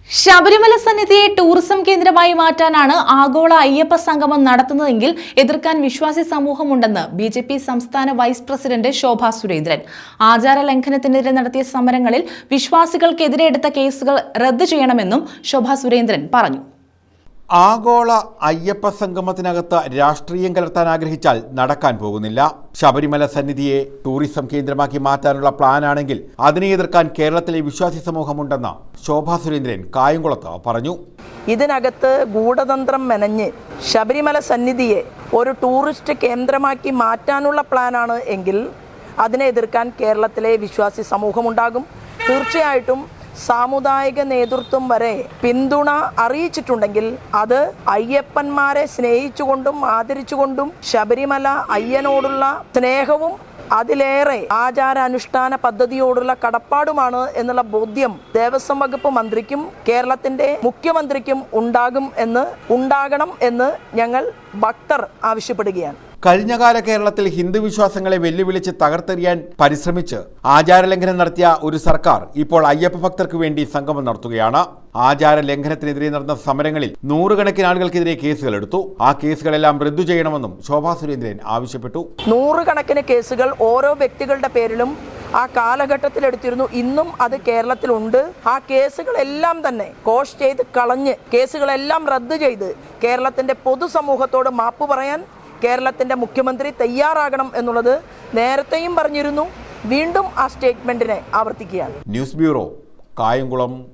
Sabarimala സന്നിധിയെ tourism കേന്ദ്രമായി മാറ്റാനാണ് ആഗോള അയ്യപ്പ സംഗമം നടത്തുന്നതെങ്കിൽ എതിർക്കാൻ വിശ്വാസി സമൂഹമുണ്ടെന്ന് ബിജെപി സംസ്ഥാന വൈസ് പ്രസിഡന്റ് ശോഭാ സുരേന്ദ്രൻ. ആചാര ലംഘനത്തിനെതിരെ നടത്തിയ സമരങ്ങളിൽ വിശ്വാസികൾക്കെതിരെ എടുത്ത കേസുകൾ റദ്ദു ചെയ്യണമെന്നും ശോഭാ സുരേന്ദ്രൻ പറഞ്ഞു. ആഗോള അയ്യപ്പ സംഗമത്തിനകത്ത് രാഷ്ട്രീയം കലർത്താൻ ആഗ്രഹിച്ചാൽ നടക്കാൻ പോകുന്നില്ല. ശബരിമല സന്നിധിയെ ടൂറിസം കേന്ദ്രമാക്കി മാറ്റാനുള്ള പ്ലാനാണെങ്കിൽ അതിനെ എതിർക്കാൻ കേരളത്തിലെ വിശ്വാസി സമൂഹമുണ്ടെന്ന് ശോഭാ സുരേന്ദ്രൻ കായംകുളത്ത് പറഞ്ഞു. ഇതിനകത്ത് ഗൂഢതന്ത്രം മെനഞ്ഞ് ശബരിമല സന്നിധിയെ ഒരു ടൂറിസ്റ്റ് കേന്ദ്രമാക്കി മാറ്റാനുള്ള പ്ലാനാണ് എങ്കിൽ അതിനെ എതിർക്കാൻ കേരളത്തിലെ വിശ്വാസി സമൂഹമുണ്ടാകും. തീർച്ചയായിട്ടും സാമുദായിക നേതൃത്വം വരെ പിന്തുണ അറിയിച്ചിട്ടുണ്ടെങ്കിൽ അത് അയ്യപ്പന്മാരെ സ്നേഹിച്ചുകൊണ്ടും ആദരിച്ചുകൊണ്ടും ശബരിമല അയ്യനോടുള്ള സ്നേഹവും അതിലേറെ ആചാരാനുഷ്ഠാന പദ്ധതിയോടുള്ള കടപ്പാടുമാണ് എന്നുള്ള ബോധ്യം ദേവസ്വം വകുപ്പ് മന്ത്രിക്കും കേരളത്തിന്റെ മുഖ്യമന്ത്രിക്കും ഉണ്ടാകണം എന്ന് ഞങ്ങൾ ഭക്തർ ആവശ്യപ്പെടുകയാണ്. കഴിഞ്ഞകാല കേരളത്തിൽ ഹിന്ദു വിശ്വാസങ്ങളെ വെല്ലുവിളിച്ച് തകർത്തെറിയാൻ പരിശ്രമിച്ച് ആചാരലംഘനം നടത്തിയ ഒരു സർക്കാർ ഇപ്പോൾ അയ്യപ്പ ഭക്തർക്ക് വേണ്ടി സംഗമം നടത്തുകയാണ്. ആചാര ലംഘനത്തിനെതിരെ നടന്ന സമരങ്ങളിൽ നൂറുകണക്കിന് ആളുകൾക്കെതിരെ കേസുകൾ എടുത്തു. ആ കേസുകളെല്ലാം റദ്ദു ചെയ്യണമെന്നും ശോഭാ സുരേന്ദ്രൻ ആവശ്യപ്പെട്ടു. നൂറുകണക്കിന് കേസുകൾ ഓരോ വ്യക്തികളുടെ പേരിലും ആ കാലഘട്ടത്തിൽ എടുത്തിരുന്നു. ഇന്നും അത് കേരളത്തിലുണ്ട്. ആ കേസുകളെല്ലാം തന്നെ കോഷ് ചെയ്ത് കളഞ്ഞ് കേസുകളെല്ലാം റദ്ദു ചെയ്ത് കേരളത്തിന്റെ പൊതുസമൂഹത്തോട് മാപ്പ് പറയാൻ കേരളത്തിന്റെ മുഖ്യമന്ത്രി തയ്യാറാകണം എന്നുള്ളത് നേരത്തെയും പറഞ്ഞിരുന്നു. വീണ്ടും ആ സ്റ്റേറ്റ്മെന്റിനെ ആവർത്തിക്കുകയാണ്. News bureau, Kayamkulam.